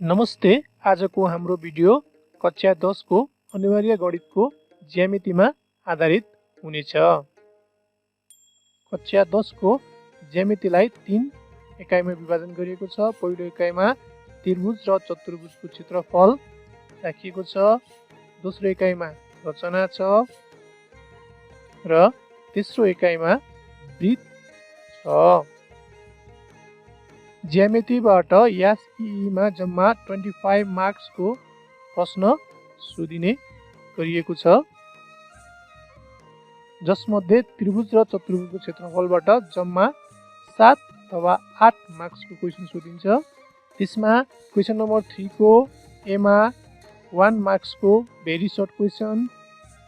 नमस्ते। आजको हाम्रो भिडियो कक्षा 10 को अनिवार्य गणितको ज्यामितिमा आधारित हुनेछ। कक्षा 10 को ज्यामितिलाई 3 एकाइमा विभाजन गरिएको छ। पहिलो एकाइमा त्रिभुज र चतुर्भुजको क्षेत्रफल राखिएको छ। दोस्रो एकाइमा रचना छ र तेस्रो एकाइमा वृत्त छ। ज्यामितिबाट एसईईमा जम्मा 25 मार्क्सको प्रश्न सोधिने गरिएको छ, जसमध्ये त्रिभुज र चतुर्भुजको क्षेत्रफलबाट जम्मा 7 अथवा 8 मार्क्सको क्वेसन सोधिन्छ। त्यसमा क्वेसन नम्बर 3 को एमा 1 मार्क्सको very short question,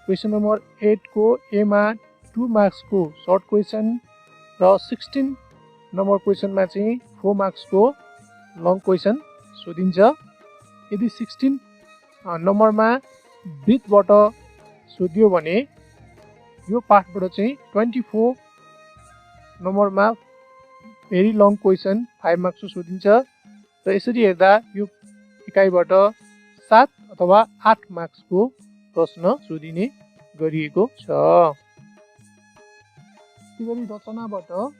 question number 8 को एमा 2 मार्क्सको सर्ट क्वेसन र 16 नम्बर क्वेसनमा चाहिँ 4 मार्क्सको लङ क्वेसन सोधिन्छ। यदि 16 नम्बरमा वृत्तबाट सोधियो भने यो पाठबाट चाहिँ 24 नम्बरमा भेरी लङ क्वेसन 5 मार्क्सको सोधिन्छ र यसरी हेर्दा यो इकाइबाट 7 अथवा 8 मार्क्सको प्रश्न सोधिने गरिएको छ। त्यसरी रचनाबाट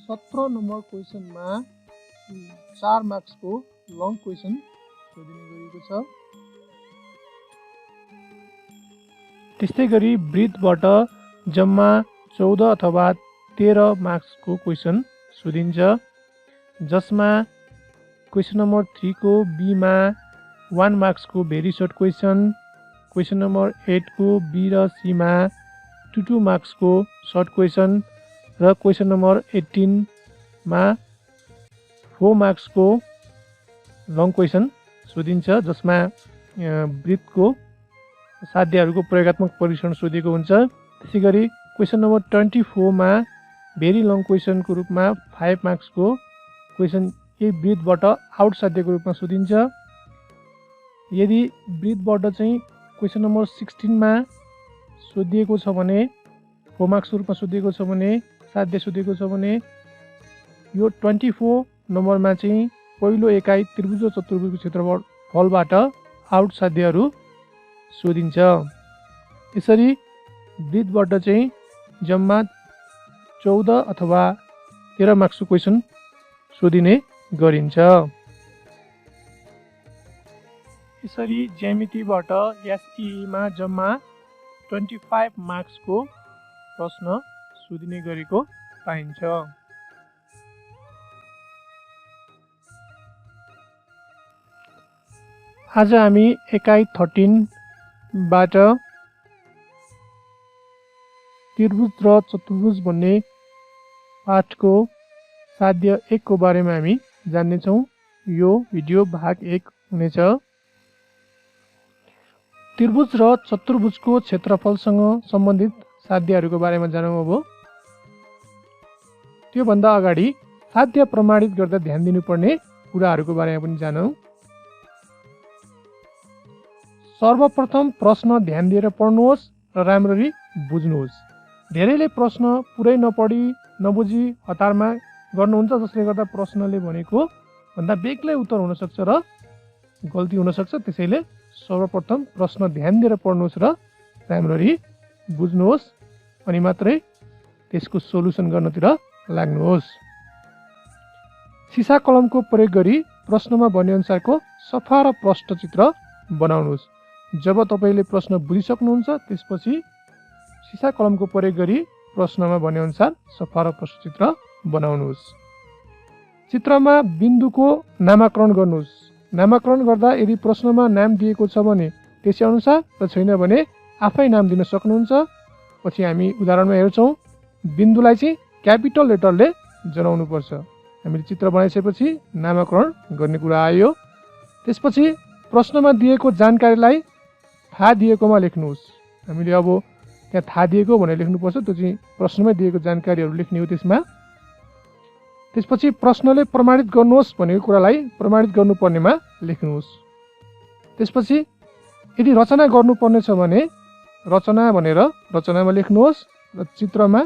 17 नम्बर क्वेसनमा 4 मार्क्सको लङ क्वेसन सोधिने गरिएको छ। त्यस्तै गरी वृत्तबाट जम्मा 14 अथवा 13 मार्क्सको क्वेसन सोधिन्छ, जसमा क्वेसन नम्बर 3 को बीमा 1 मार्क्सको very short question, question number 8 को बी र सीमा 2 मार्क्सको सर्ट क्वेसन र क्वेसन नम्बर 18 मा 4 मार्क्सको लङ क्वेसन सोधिन्छ, जसमा वृत्तको साध्यहरूको प्रयोगात्मक परीक्षण सोधिएको हुन्छ। त्यसै गरी क्वेसन नम्बर 24 मा भेरी लङ क्वेसनको रूपमा 5 मार्क्सको क्वेसन यही वृत्तबाट आउट साध्यको रूपमा सोधिन्छ। यदि वृत्तबाट चाहिँ क्वेसन नम्बर 16 मा सोधिएको छ भने 4 मार्क्सको रूपमा सोधिएको छ भने साध्य सोधिएको छ भने यो 24 नम्बरमा चाहिँ पहिलो एकाइ त्रिभुज र चतुर्भुजको क्षेत्रफलबाट आउट साध्यहरू सोधिन्छ। यसरी वृत्तबाट चाहिँ जम्मा 14 अथवा 13 मार्क्सको क्वेसन सोधिने गरिन्छ। यसरी ज्यामितिबाट एसईईमा जम्मा 25 मार्क्सको प्रश्न सोधिने गरेको पाइन्छ। आज हामी एकाइ 13 बाट त्रिभुज र चतुर्भुज भन्ने पाठको साध्य 1 को बारेमा हामी जान्नेछौँ। यो भिडियो भाग 1 हुनेछ। त्रिभुज र चतुर्भुजको क्षेत्रफलसँग सम्बन्धित साध्यहरूको बारेमा जानौँ। अब त्योभन्दा अगाडि साध्य प्रमाणित गर्दा ध्यान दिनुपर्ने कुराहरूको बारेमा पनि जानौँ। सर्वप्रथम प्रश्न ध्यान दिएर पढ्नुहोस् र राम्ररी बुझ्नुहोस्। धेरैले प्रश्न पुरै नपढी नबुझी हतारमा गर्नुहुन्छ, जसले गर्दा प्रश्नले भनेको भन्दा बेग्लै उत्तर हुनसक्छ र गल्ती हुनसक्छ। त्यसैले सर्वप्रथम प्रश्न ध्यान दिएर पढ्नुहोस् र राम्ररी बुझ्नुहोस्, अनि मात्रै त्यसको सोलुसन गर्नतिर लाग्नुहोस्। सिसा कलमको प्रयोग गरी प्रश्नमा भनेअनुसारको सफा र प्रष्ट चित्र बनाउनुहोस्। जब तपाईँले प्रश्न बुझिसक्नुहुन्छ त्यसपछि सिसा कलमको प्रयोग गरी प्रश्नमा भनेअनुसार सफा र प्रष्ट चित्र बनाउनुहोस्। चित्रमा बिन्दुको नामाकरण गर्नुहोस्। नामाकरण गर्दा यदि प्रश्नमा नाम दिएको छ भने त्यसै अनुसार र छैन भने आफै नाम दिन सक्नुहुन्छ। पछि हामी उदाहरणमा हेर्छौँ। बिन्दुलाई चाहिँ क्यापिटल लेटरले जनाउनु पर्छ। हामीले चित्र बनाइसकेपछि नामाकरण गर्ने कुरा आयो। त्यसपछि प्रश्नमा दिएको जानकारीलाई थाहा दिएकोमा लेख्नुहोस्। हामीले अब त्यहाँ थाहा दिएको भनेर लेख्नुपर्छ, त्यो चाहिँ प्रश्नमै दिएको जानकारीहरू लेख्ने हो त्यसमा। त्यसपछि प्रश्नले प्रमाणित गर्नुहोस् भनेको कुरालाई प्रमाणित गर्नुपर्नेमा लेख्नुहोस्। त्यसपछि यदि रचना गर्नुपर्ने छ भने रचना भनेर रचनामा लेख्नुहोस् र चित्रमा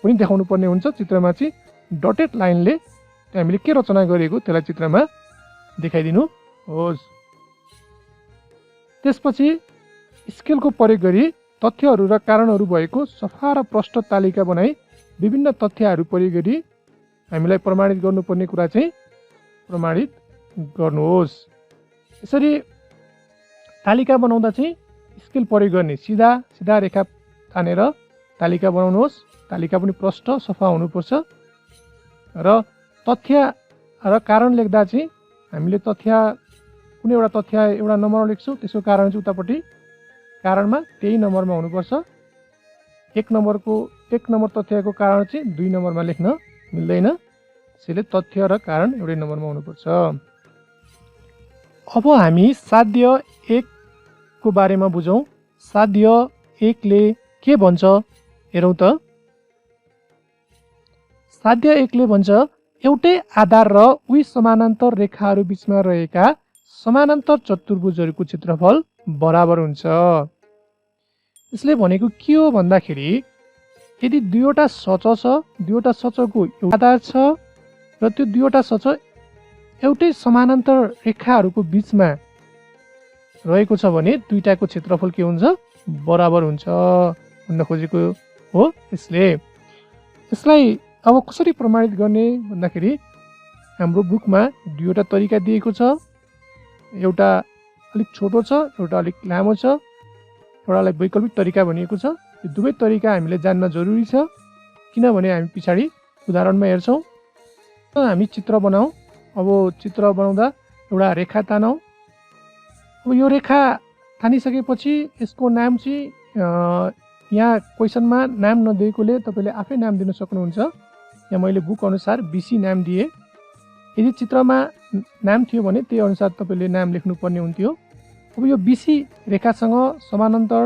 पनि देखाउनु पर्ने हुन्छ। चित्रमा चाहिँ डटेड लाइनले हामीले के रचना गरेको त्यसलाई चित्रमा देखाइदिनुहोस्। त्यसपछि स्केलको प्रयोग गरी तथ्यहरू र कारणहरू भएको सफा र प्रष्ट तालिका बनाई विभिन्न तथ्यहरू प्रयोग गरी हामीलाई प्रमाणित गर्नुपर्ने कुरा चाहिँ प्रमाणित गर्नुहोस्। यसरी तालिका बनाउँदा चाहिँ स्केल प्रयोग गर्ने, सिधा सिधा रेखा तानेर तालिका बनाउनुहोस्। तालिका पनि प्रष्ट सफा हुनुपर्छ। र तथ्य र कारण लेख्दा चाहिँ हामीले कुनै एउटा तथ्य एउटा नम्बरमा लेख्छौँ, त्यसको कारण चाहिँ उतापट्टि कारणमा त्यही नम्बरमा हुनुपर्छ। एक नम्बर तथ्यको कारण चाहिँ 2 नम्बरमा लेख्न मिल्दैन। त्यसैले तथ्य र कारण एउटै नम्बरमा हुनुपर्छ। अब हामी साध्य 1 को बारेमा बुझौँ। साध्य 1 ले के भन्छ हेरौँ त। साध्य 1 ले भन्छ एउटै आधार र उही समानान्तर रेखाहरू बीचमा रहेका समानान्तर चतुर्भुजहरूको क्षेत्रफल बराबर हुन्छ। यसले भनेको के हो भन्दाखेरि यदि दुईवटा सच छ, दुईवटा सचको आधार छ र त्यो दुईवटा सच एउटै समानान्तर रेखाहरूको बीचमा रहेको छ भने दुईटाको क्षेत्रफल के हुन्छ? बराबर हुन्छ भन्न खोजेको हो। यसलाई अब कसरी प्रमाणित गर्ने भन्दाखेरि हाम्रो बुकमा दुईवटा तरिका दिएको छ। एउटा अलिक छोटो छ, एउटा अलिक लामो छ, एउटालाई वैकल्पिक तरिका भनिएको छ। यो दुवै तरिका हामीले जान्न जरुरी छ, किनभने हामी पछाडि उदाहरणमा हेर्छौँ। हामी चित्र बनाऊ। अब चित्र बनाउँदा एउटा रेखा तानौँ। अब यो रेखा तानिसकेपछि यसको नाम चाहिँ यहाँ क्वेसनमा नाम नदिएकोले तपाईँले आफै नाम दिन सक्नुहुन्छ। यहाँ मैले बुक अनुसार BC नाम दिएँ। यदि चित्रमा नाम थियो भने त्यही अनुसार तपाईँले नाम लेख्नुपर्ने हुन्थ्यो। अब यो BC रेखासँग समानान्तर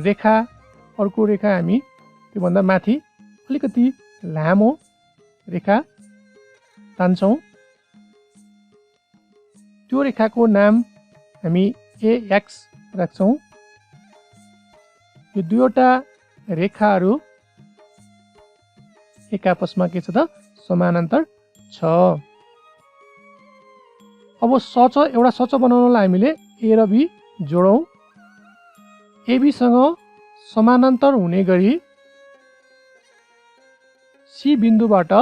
रेखा, अर्को रेखा हामी त्योभन्दा माथि अलिकति लामो रेखा तान्छौँ। त्यो रेखाको नाम हामी AX राख्छौँ। यो दुईवटा रेखाहरू एक आपसमा के छ त? समानान्तर छ। अब एउटा सच बनाउनलाई हामीले A र B जोडौँ। AB सँग समानान्तर हुने गरी C बिन्दुबाट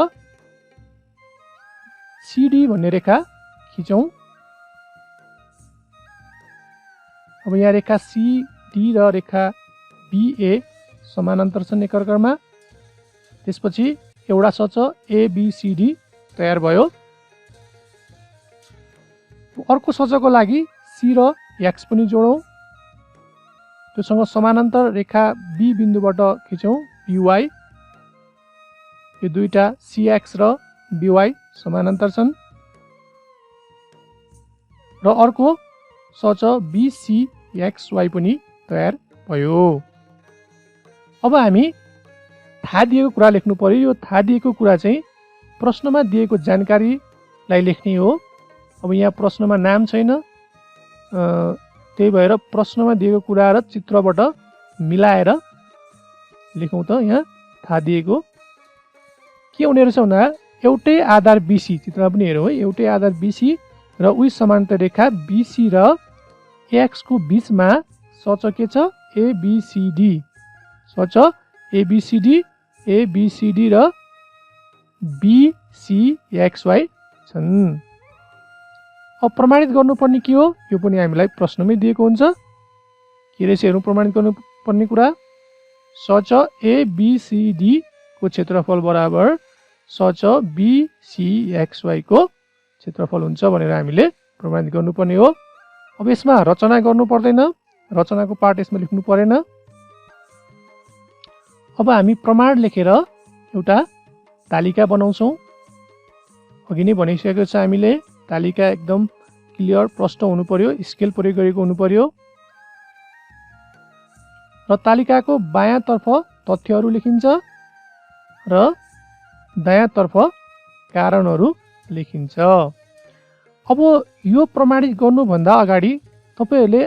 CD भन्ने रेखा खिचौँ। अब यहाँ रेखा CD र रेखा BA समानान्तर छन् एकअर्कामा। त्यसपछि एउटा सच ABCD तयार भयो। अर्को सचको लागि C र X पनि जोडौँ। त्योसँग समानान्तर रेखा B बिन्दुबाट खिचौँ BY। यो दुईटा CX र BY समानान्तर छन्। र अर्को सच BCXY पनि तयार भयो। अब हामी थाहा दिएको कुरा लेख्नु पर्यो। यो थाहा दिएको कुरा चाहिँ प्रश्नमा दिएको जानकारीलाई लेख्ने हो। अब यहाँ प्रश्नमा नाम छैन, त्यही भएर प्रश्नमा दिएको कुरा र चित्रबाट मिलाएर लेखौँ त। यहाँ थाहा दिएको के हुने रहेछ भन्दा एउटै आधार BC, चित्रमा पनि हेरौँ है, एउटै आधार BC र उही समानान्तर रेखा BC र AX को बीचमा सच के छ? ABCD। सच ABCD र BCXY छन्। अब प्रमाणित गर्नुपर्ने के हो? यो पनि हामीलाई प्रश्नमै दिएको हुन्छ। के रहेछ हेरौँ प्रमाणित गर्नुपर्ने कुरा। सच ABCD को क्षेत्रफल बराबर सच BCXY को क्षेत्रफल हुन्छ भनेर हामीले प्रमाणित गर्नुपर्ने हो। अब यसमा रचना गर्नु पर्दैन, रचनाको पार्ट यसमा लेख्नु परेन। अब हामी प्रमाण लेखेर एउटा तालिका बनाउँछौँ। अघि नै भनिसकेको छ हामीले, तालिका एकदम क्लियर प्रष्ट हुनु पर्यो, स्केल प्रयोग गरेको हुनु पर्यो। र तालिकाको बायाँतर्फ तथ्यहरू लेखिन्छ र दायाँतर्फ कारणहरू लेखिन्छ। अब यो प्रमाणित गर्नुभन्दा अगाडि तपाईँहरूले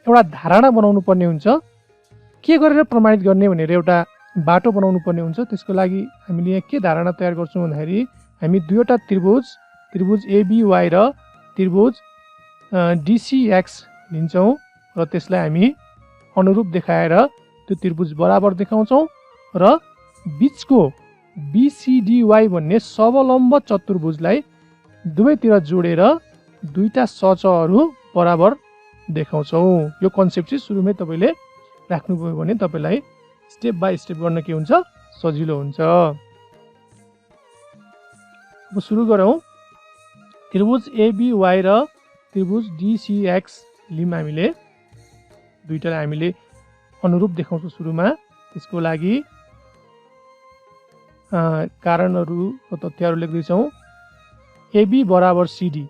एउटा धारणा बनाउनु पर्ने हुन्छ। के गरेर प्रमाणित गर्ने भनेर एउटा बाटो बनाउनु पर्ने हुन्छ। त्यसको लागि हामीले यहाँ के धारणा तयार गर्छौँ भन्दाखेरि हामी दुईवटा त्रिभुज त्रिभुज एबीवाई र त्रिभुज डिसिएक्स लिन्छौँ र त्यसलाई हामी अनुरूप देखाएर त्यो त्रिभुज बराबर देखाउँछौँ र बीचको बीसीडीवाई भन्ने सबलम्ब चतुर्भुजलाई दुवैतिर जोडेर दुईटा सचहरू बराबर देखाउँछौँ। यो कन्सेप्ट चाहिँ सुरुमै तपाईँले राख्नुभयो भने तपाईँलाई स्टेप बाई स्टेप गर्न के हुन्छ सजिलो हुन्छ। अब सुरु गरौँ। त्रिभुज एबीवाई र त्रिभुज डिसिएक्स लिम हामीले दुईटालाई हामीले अनुरूप देखाउँछौँ सुरुमा। त्यसको लागि कारणहरू र तथ्यहरू लेख्दैछौँ। एबी बराबर सिडी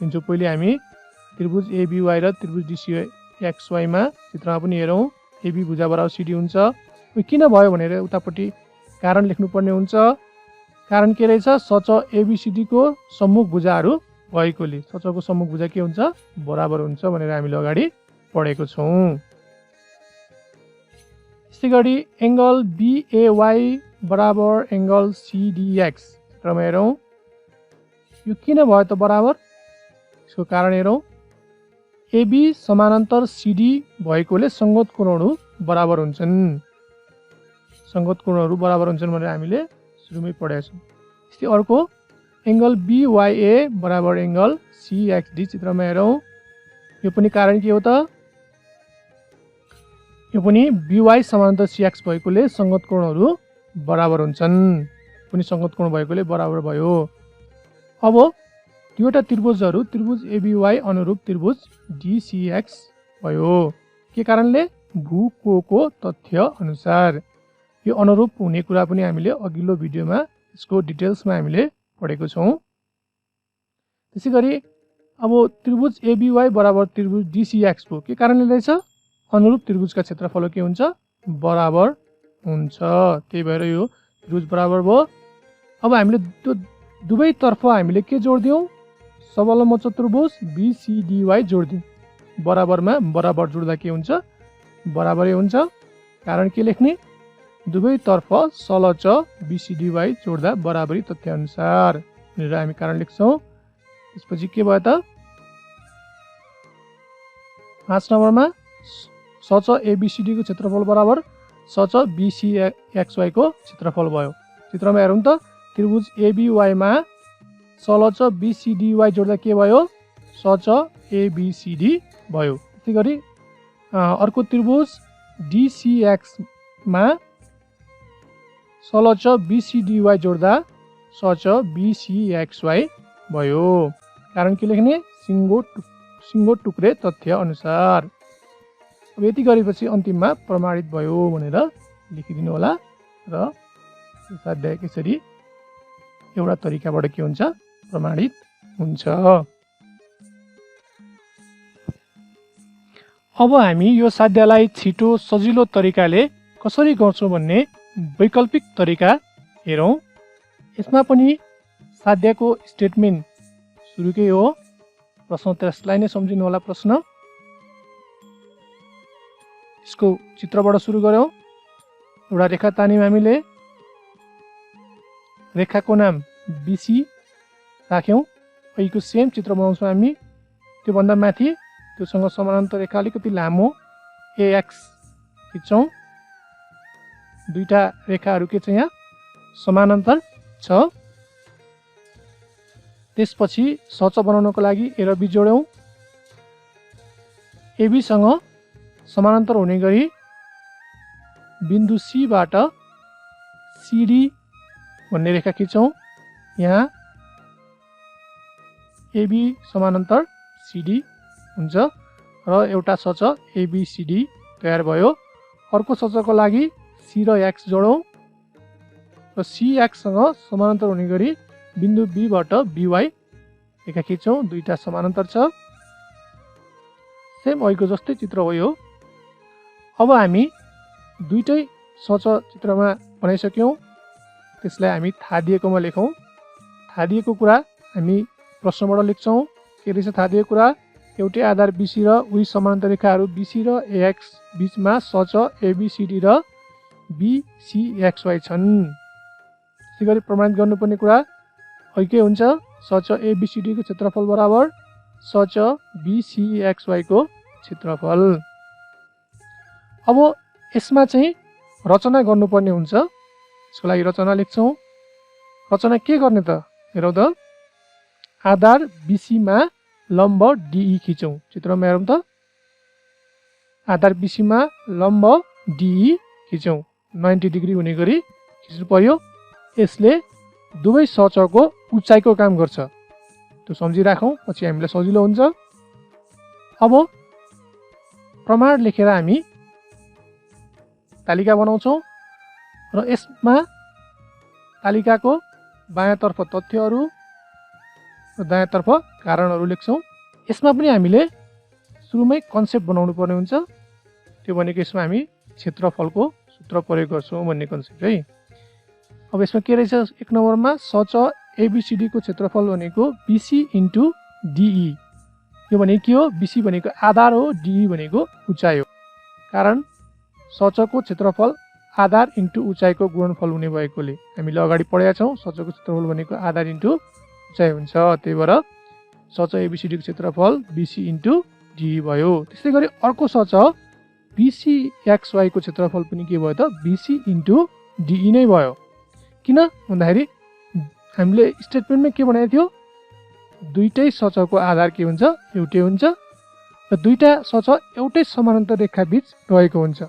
लिन्छौँ। पहिले हामी त्रिभुज एबीवाई र त्रिभुज डिसिएक्सवाईमा चित्रमा पनि हेरौँ। एबी भुजा बराबर सिडी हुन्छ। किन भयो भनेर उतापट्टि कारण लेख्नुपर्ने हुन्छ। कारण के रहेछ? सच एबिसिडीको सम्मुख भुजाहरू भएकोले सचको सम्मुख भुजा के हुन्छ बराबर हुन्छ भनेर हामीले अगाडि पढेको छौँ। त्यसै गरी एङ्गल बिएवाई बराबर एङ्गल सिडिएक्स चित्रमा हेरौँ। यो किन भयो त बराबर? यसको कारण हेरौँ। एबी समानान्तर सिडी भएकोले सङ्गत कोणहरू बराबर हुन्छन्। सङ्गत कोणहरू बराबर हुन्छन् भनेर हामीले सुरुमै पढेका छौँ। त्यस्तै अर्को एङ्गल बिवाइए बराबर एङ्गल सिएक्सडी चित्रमा हेरौँ। यो पनि कारण के हो त? यो पनि बिवाई समानान्तर सिएक्स भएकोले सङ्गत कोणहरू बराबर हुन्छन्। पनि सङ्गत कोण भएकोले बराबर भयो। अब दुईवटा त्रिभुजहरू त्रिभुज एबीवाई अनुरूप त्रिभुज डिसिएक्स भयो। के कारणले? भूकोणको तथ्य अनुसार। यो अनुरूप हुने कुरा पनि हामीले अघिल्लो भिडियोमा यसको डिटेल्समा हामीले पढेको छौँ। त्यसै गरी अब त्रिभुज एबीवाई बराबर त्रिभुज डिसिएक्स भयो। के कारणले रहेछ? अनुरूप त्रिभुजका क्षेत्रफल के हुन्छ बराबर हुन्छ। त्यही भएर यो त्रिभुज बराबर भयो। अब हामीले त्यो दुवैतर्फ हामीले के जोडिदियौँ? सबलम्ब चतुर्भुज बिसिडीवाई जोडिदियौँ। बराबरमा बराबर जोड्दा के हुन्छ बराबरै हुन्छ। कारण के लेख्ने? दुवैतर्फ सलच बिसिडीवाई जोड्दा बराबरी तथ्य अनुसार भनेर हामी कारण लेख्छौँ। त्यसपछि के भयो त? 5 नम्बरमा सच एबिसिडीको क्षेत्रफल बराबर सच बिसिएक्सवाईको क्षेत्रफल भयो। चित्रमा हेरौँ त। त्रिभुज एबीवाईमा सलच बिसिडीवाई जोड्दा के भयो? सच एबिसिडी भयो। त्यसै गरी अर्को त्रिभुज डिसिएक्समा सलच बिसिडीवाई जोड्दा सच बिसिएक्सवाई भयो। कारण के लेख्ने? सिङ्गो टुक्रे तथ्य अनुसार। अब यति गरेपछि अन्तिममा प्रमाणित भयो भनेर लेखिदिनु होला र स्वाध्याय कसरी एउटा तरिकाबाट के हुन्छ प्रमाणित हुन्छ। अब हामी यो साध्यलाई छिटो सजिलो तरिकाले कसरी गर्छौँ भन्ने वैकल्पिक तरिका हेरौँ। यसमा पनि साध्यको स्टेटमेन्ट सुरुकै हो। प्रश्न त्यसलाई नै सम्झिनु होला। प्रश्न यसको चित्रबाट सुरु गरौँ। एउटा रेखा तान्यौँ हामीले। रेखाको नाम बिसी राख्यौँ। अहिलेको सेम चित्र बनाउँछौँ हामी। त्योभन्दा माथि त्योसँग समानान्तर रेखा अलिकति लामो एएक्स खिच्छौँ। दुईटा रेखाहरू के छ यहाँ समानान्तर छ। त्यसपछि सच बनाउनको लागि ए र बी जोड्यौँ। एबीसँग समानान्तर हुने गरी बिन्दु सीबाट सिडी भन्ने रेखा खिच्छौँ। यहाँ एबी समानान्तर सिडी हुन्छ र एउटा सच एबिसिडी तयार भयो। अर्को सचको लागि सी र एक्स जोडौँ र सिएक्ससँग समानान्तर हुने गरी बिन्दु बीबाट बिवाई रेखा खिच्छौँ। दुईटा समानान्तर छ। सेम अहिलेको जस्तै चित्र हो यो। अब हामी दुईटै सच चित्रमा बनाइसक्यौँ। त्यसलाई हामी थाहा दिएकोमा लेखौँ। थाहा दिएको कुरा हामी प्रश्नबाट लेख्छौँ। के रहेछ थाहा दिएको कुरा? एउटै आधार बिसी र उही समानान्तर रेखाहरू बिसी र एएक्स बिचमा सच एबिसिडी र बिसिएक्सवाई छन्। त्यसै गरी प्रमाणित गर्नुपर्ने कुरा अहिले के हुन्छ? सच एबीसीडी को क्षेत्रफल बराबर सच बीसीएक्सवाई को क्षेत्रफल। अब यसमा चाहिँ रचना गर्नुपर्ने हुन्छ। यसको लागि रचना लेख्छौँ। रचना के गर्ने त हेरौँ त। आधार बीसीमा लम्ब डीई खिचौँ। चित्रमा हेरौँ त। आधार बीसीमा लम्ब डीई खिचौँ। 90 डिग्री हुने गरी खिच्नु पर्यो। यसले दुवै सचको उचाइको काम गर्छ। त्यो सम्झिराखौँ, पछि हामीलाई सजिलो हुन्छ। अब प्रमाण लेखेर हामी तालिका बनाउँछौँ र यसमा तालिकाको बायाँतर्फ तथ्यहरू र दायाँतर्फ कारणहरू लेख्छौँ। यसमा पनि हामीले सुरुमै कन्सेप्ट बनाउनु पर्ने हुन्छ। त्यो भनेको यसमा हामी क्षेत्रफलको सूत्र प्रयोग गर्छौँ भन्ने कन्सेप्ट है। अब यसमा के रहेछ, 1 नम्बरमा सच एबीसीडी को क्षेत्रफल भनेको बीसी इन्टु डीई। यो भनेको के हो, बीसी भनेको आधार हो, डीई भनेको उचाइ हो। कारण सचको क्षेत्रफल आधार इन्टु उचाइको गुणनफल हुने भएकोले हामीले अगाडि पढेका छौँ। सचको क्षेत्रफल भनेको आधार इन्टु उचाइ हुन्छ। त्यही भएर सच एबीसीडी को क्षेत्रफल बीसी इन्टु डीई भयो। त्यस्तै गरी अर्को सच बीसीएक्सवाई को क्षेत्रफल पनि के भयो त, बीसी इन्टु डीई नै भयो। किन भन्दाखेरि हामीले स्टेटमेन्टमा के भनेको थियो, दुईटै सचको आधार के हुन्छ, एउटै हुन्छ र दुईटा सच एउटै समानान्तर रेखा बीच रहेको हुन्छ।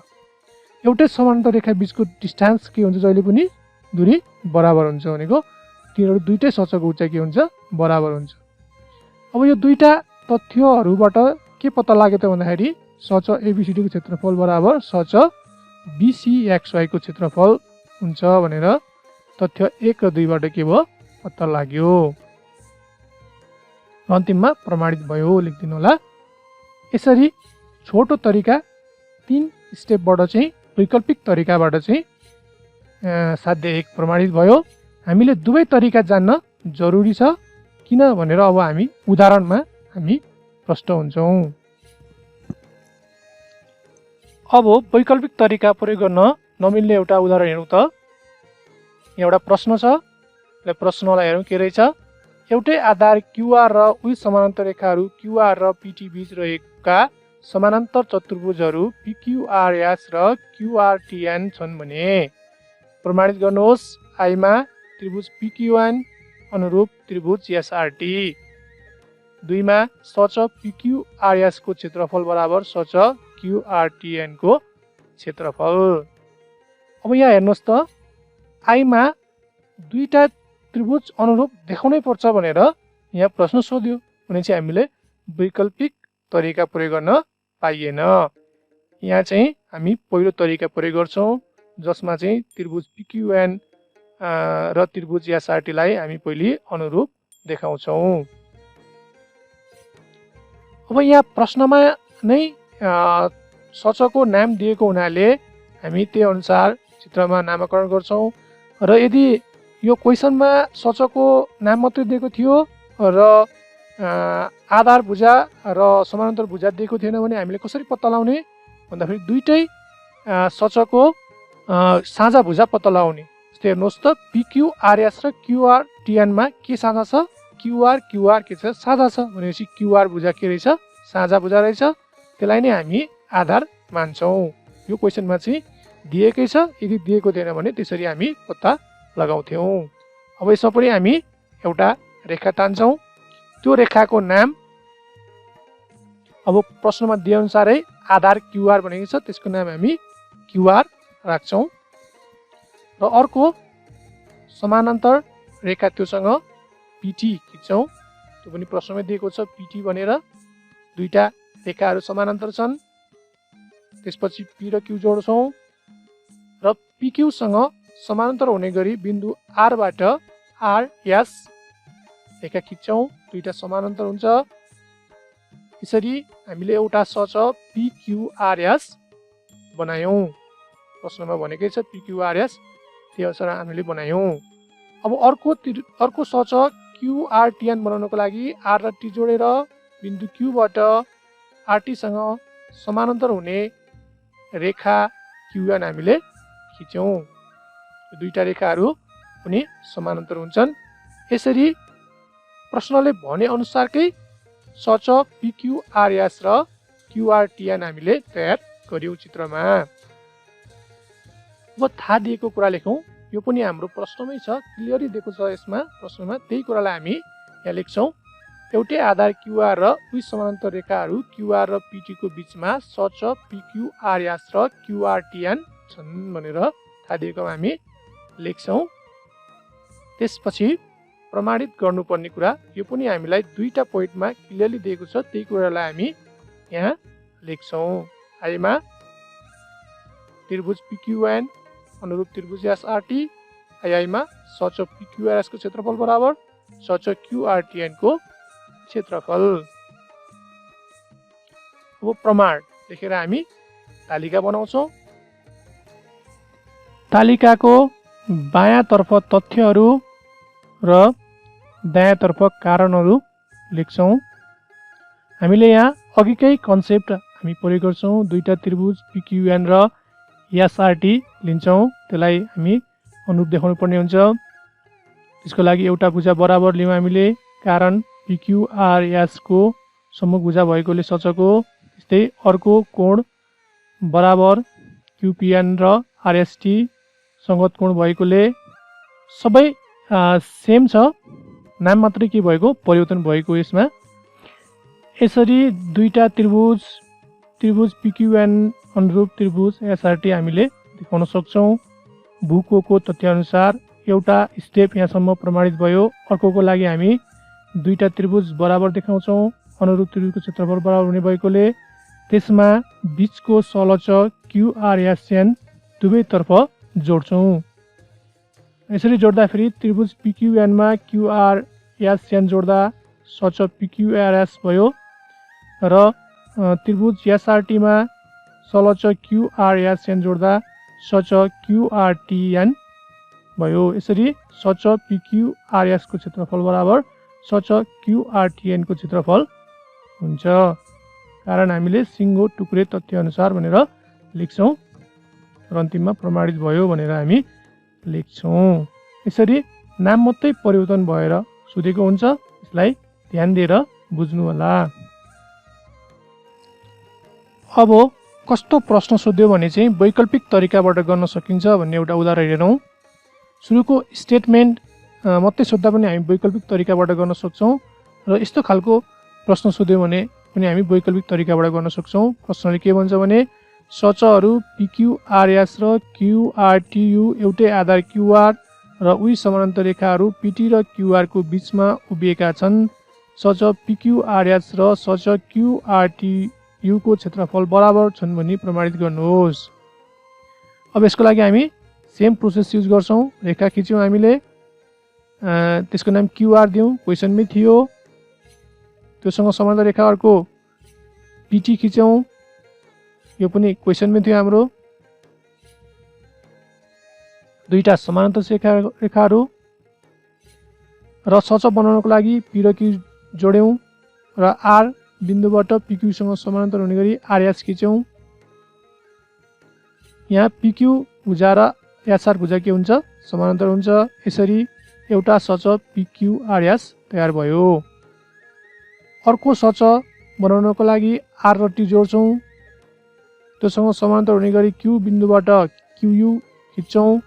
एउटै समानान्तर रेखा बीचको डिस्टेन्स के हुन्छ, जहिले पनि दूरी बराबर हुन्छ भनेको तिनीहरू दुईटै सचको उचाइ के हुन्छ, बराबर हुन्छ। अब यो दुईटा तथ्यहरूबाट के पत्ता लाग्यो त भन्दाखेरि सच एबीसीडी को क्षेत्रफल बराबर सच बीसीएक्सवाई को क्षेत्रफल हुन्छ भनेर तथ्य 1 र 2 बाट के भयो, पत्ता लाग्यो। अन्तिममा प्रमाणित भयो लेखिदिनु होला। यसरी छोटो तरिका 3 स्टेपबाट चाहिँ वैकल्पिक तरिकाबाट चाहिँ साध्य 1 प्रमाणित भयो। हामीले दुवै तरिका जान्न जरुरी छ। किन भनेर अब हामी उदाहरणमा हामी प्रष्ट हुन्छौँ। अब वैकल्पिक तरिका प्रयोग गर्न नमिल्ने एउटा उदाहरण हेरौँ त। एउटा प्रश्न छ। प्रश्नलाई हेरौँ के रहेछ। एउटै आधार क्यूआर र उही समानान्तर रेखाहरू क्यूआर र पीटी बीच रहेका समानान्तर चतुर्भुजहरू पीक्यूआरएस र क्यूआरटीएन छन् भने प्रमाणित गर्नुहोस्। आईमा त्रिभुज पीक्यूएन अनुरूप त्रिभुज एसआरटी। 2 मा सच पीक्यूआरएस को क्षेत्रफल बराबर सच क्यूआरटीएन को क्षेत्रफल। अब यहाँ हेर्नुहोस् त, आईमा दुईटा त्रिभुज अनुरूप देखाउनै पर्छ भनेर यहाँ प्रश्न सोध्यो भने चाहिँ हामीले वैकल्पिक तरिका प्रयोग गर्न पाइएन। यहाँ चाहिँ हामी पहिलो तरिका प्रयोग गर्छौँ, जसमा चाहिँ त्रिभुज पीक्यूएन र त्रिभुज एसआरटीलाई हामी पहिले अनुरूप देखाउँछौँ। अब यहाँ प्रश्नमा नै सचको नाम दिएको हुनाले हामी त्यही अनुसार चित्रमा नामाकरण गर्छौँ। र यदि यो क्वेसनमा सचको नाम मात्रै दिएको थियो र आधार भुजा र समानान्तर भुजा दिएको थिएन भने हामीले कसरी पत्ता लगाउने भन्दाखेरि दुईटै सचको साझा भुजा पत्ता लगाउने। जस्तै हेर्नुहोस् त, पीक्यूआरएस र क्यूआरटीएनमा के साझा छ, क्यूआर के छ, साझा छ भनेपछि क्यूआर भुजा के रहेछ, साझा भुजा रहेछ। त्यसलाई नै हामी आधार मान्छौँ। यो क्वेसनमा चाहिँ दिएकै छ, यदि दिएको थिएन भने त्यसरी हामी पत्ता लगाउँथ्यौँ। अब यसमा पनि हामी एउटा रेखा तान्छौँ। त्यो रेखाको नाम अब प्रश्नमा दिए अनुसारै आधार क्यूआर भनेको छ, त्यसको नाम हामी क्यूआर राख्छौँ। र अर्को समानान्तर रेखा त्योसँग पीटी खिच्छौँ। त्यो पनि प्रश्नमै दिएको छ पीटी भनेर। दुईटा रेखाहरू समानान्तर छन्। त्यसपछि पी र क्यू जोड्छौँ र पीक्यूसँग समानान्तर हुने गरी बिन्दु आरबाट आरएस रेखा खिच्छौँ। दुईटा समानान्तर हुन्छ। यसरी हामीले एउटा सच पीक्यूआरएस बनायौँ। प्रश्नमा भनेकै छ पीक्यूआरएस, त्यही अनुसार हामीले बनायौँ। अब अर्को सच क्यूआरटीएन बनाउनको लागि आर र टी जोडेर बिन्दु क्यूबाट आरटीसँग समानान्तर हुने रेखा क्यूएन हामीले खिच्यौँ। दुईटा रेखाहरू पनि समानान्तर हुन्छन्। यसरी प्रश्नले भने अनुसारकै सच PQRS र QRTN हामीले तयार गर्यौं चित्रमा। अब थाहा दिएको कुरा लेखौं। यो पनि हाम्रो प्रश्नमै छ, क्लियरली दिएको छ यसमा प्रश्नमा। त्यही कुरालाई हामी यहाँ लेख्छौं। एउटै आधार QR र उही समानान्तर रेखाहरू QR र PT को बीचमा सच PQRS र QRTN छन् भनेर थाहा दिएको हामी लेख्छौं। त्यसपछि प्रमाणित गर्नुपर्ने कुरा, यो पनि हामीलाई दुईटा पोइन्टमा क्लियरली दिएको छ, त्यही कुरालाई हामी यहाँ लेख्छौं। आइमा त्रिभुज PQN अनुरूप त्रिभुज SRT, आइमा सच PQRS को क्षेत्रफल बराबर सच QRTN को क्षेत्रफल। अब प्रमाण लेखेर हामी तालिका बनाउँछौं। तालिकाको बायाँतर्फ तथ्यहरू र दायाँतर्फ कारणहरू लेख्छौं। हामीले यहाँ अघिकै कन्सेप्ट हामी प्रयोग गर्छौं। दुईटा त्रिभुज PQN र SRT लिन्छौं, त्यसलाई हामी अनुरूप देखाउनु पर्ने हुन्छ। त्यसको लागि एउटा भुजा बराबर लियौं हामीले, कारण PQRS को सम्मुख भुजा भएकोले सचको। त्यस्तै अर्को कोण बराबर QPN र RST संगत कोण भएकोले सबै सेम छ, नाम मात्रै के भएको परिवर्तन भएको यसमा। यसरी दुईटा त्रिभुज PQN अनुरूप त्रिभुज SRT हामीले देखाउन सक्छौं। भूकोणको तथ्यअनुसार एउटा स्टेप यहाँसम्म प्रमाणित भयो। अर्कोको लागि हामी दुईटा त्रिभुज बराबर देखाउँछौं, अनुरूप त्रिभुजको क्षेत्रफल बराबर हुने भएकोले त्यसमा बीचको सलच QRSN दुवैतर्फ जोड्छौं। यसरी जोड्दाखेरि त्रिभुज PQN मा QRSN जोड्दा सच PQRS भयो र त्रिभुज SRT मा सलच QRSN जोड्दा सच QRTN भयो। यसरी सच PQRS को क्षेत्रफल बराबर सच QRTN को क्षेत्रफल हुन्छ, कारण हामीले सिङ्गो टुक्रे तथ्य अनुसार भनेर लेख्छौं र अन्तिममा प्रमाणित भयो भनेर हामी लेख्छौं। यसरी नाम मात्रै परिवर्तन भएर सोधेको हुन्छ, यसलाई ध्यान दिएर बुझ्नु होला। अब कस्तो प्रश्न सोध्यो भने चाहिँ वैकल्पिक तरिकाबाट गर्न सकिन्छ भन्ने एउटा उदाहरण हेरौँ। सुरुको स्टेटमेन्ट मात्रै सोध्दा पनि हामी वैकल्पिक तरिकाबाट गर्न सक्छौं र यस्तो खालको प्रश्न सोध्यो भने पनि हामी वैकल्पिक तरिकाबाट गर्न सक्छौं। प्रश्नले के भन्छ भने सचहरू PQRS र QRTU एउटै आधार QR र उही समानान्तर रेखाहरू PT र QR को बीचमा उभिएका छन्। सच PQRS र सच QRTU को क्षेत्रफल बराबर छन् भनी प्रमाणित गर्नुहोस्। अब यसको लागि हामी सेम प्रोसेस युज गर्छौं। रेखा खिच्यौं हामीले, त्यसको नाम QR दियौं, क्वेशनमै थियो। त्योसँग समानान्तर रेखा अर्को PT खिच्यौं, यो पनि क्वेशनमै थियो हाम्रो। दुईटा समानान्तर रेखाहरू र सच बनाउनको लागि P र Q जोड्यौं र R बिन्दुबाट PQ सँग समानान्तर हुने गरी RS खिच्यौं। यहाँ PQ भुजा र SR भुजा के हुन्छ, समानान्तर हुन्छ। यसरी एउटा सच PQRS तयार भयो। अर्को सच बनाउनको लागि R र T जोड्छौं, त्योसँग समानान्तर हुने गरी Q बिन्दुबाट QU खिच्छौं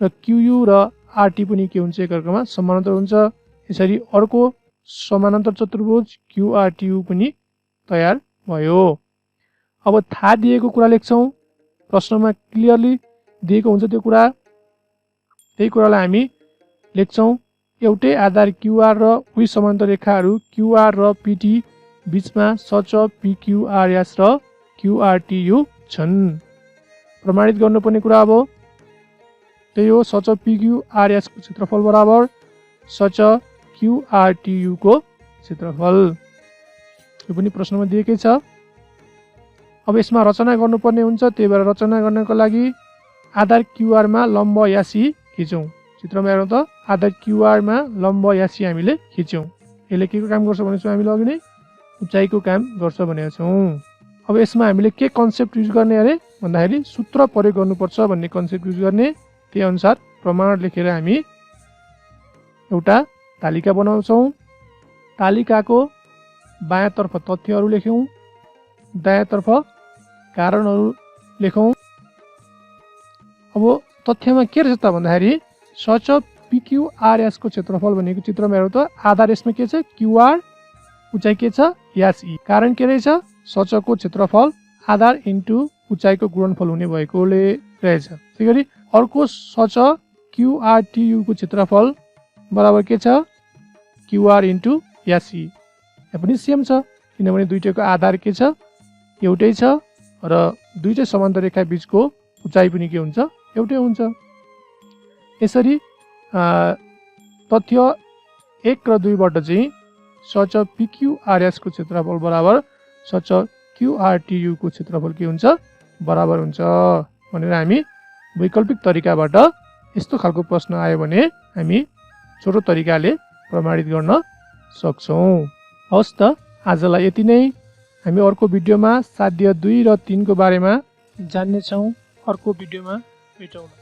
र QU र RT पनि के हुन्छ, एकअर्कामा समानान्तर हुन्छ। यसरी अर्को समानान्तर चतुर्भुज QRTU पनि तयार भयो। अब थाहा दिएको कुरा लेख्छौं, प्रश्नमा क्लियरली दिएको हुन्छ त्यो कुरा। त्यही कुरालाई हामी लेख्छौं। एउटै आधार QR र उही समानान्तर रेखाहरू QR र PT बीचमा सच PQRS र QRTU छन्। प्रमाणित गर्नुपर्ने कुरा अब त्यही हो, सच PQRS को क्षेत्रफल बराबर सच QRTU को क्षेत्रफल। यो पनि प्रश्नमा दिएकै छ। अब यसमा रचना गर्नुपर्ने हुन्छ, त्यही भएर रचना गर्नको लागि आधार QR मा लम्ब यासी खिचौं। चित्रमा हेरौँ त, आधार QR मा लम्ब यासी हामीले खिच्यौं। यसले के को काम गर्छ भनेको हामीले अघि नै उचाइको काम गर्छ भनेका छौं। अब यसमा हामीले के कन्सेप्ट युज गर्ने अरे भन्दाखेरि सूत्र प्रयोग गर्नुपर्छ भन्ने कन्सेप्ट युज गर्ने। त्यही अनुसार प्रमाण लेखेर हामी एउटा तालिका बनाउँछौँ। तालिकाको बायाँतर्फ तथ्यहरू लेख्यौँ, दायाँतर्फ कारणहरू लेखौँ। अब तथ्यमा के रहेछ त भन्दाखेरि सच PQRS को क्षेत्रफल भनेको चित्रमा हेरौँ त आधार यसमा के छ QR, उचाइ के छ SE। कारण के रहेछ सचको क्षेत्रफल आधार इन्टु उचाइको गुणनफल हुने भएकोले रहेछ। त्यसै गरी अर्को सच QRTU को क्षेत्रफल बराबर के छ QR इन्टु SE। यहाँ पनि सेम छ किनभने दुईटैको आधार के छ एउटै छ र दुईटै समान्तराल रेखा बीचको उचाइ पनि के हुन्छ एउटै हुन्छ। यसरी तथ्य 1 र 2 बाट चाहिँ सच PQRS को क्षेत्रफल बराबर सच QRTU को क्षेत्रफल के हुन्छ बराबर हुन्छ भनेर हामी वैकल्पिक तरिकाबाट यस्तो खालको प्रश्न आयो भने हामी छोटो तरिकाले प्रमाणित गर्न सक्छौँ। हवस् त आजलाई यति नै। हामी अर्को भिडियोमा साध्य 2 र 3 को बारेमा जान्नेछौँ। अर्को भिडियोमा भेटौँ।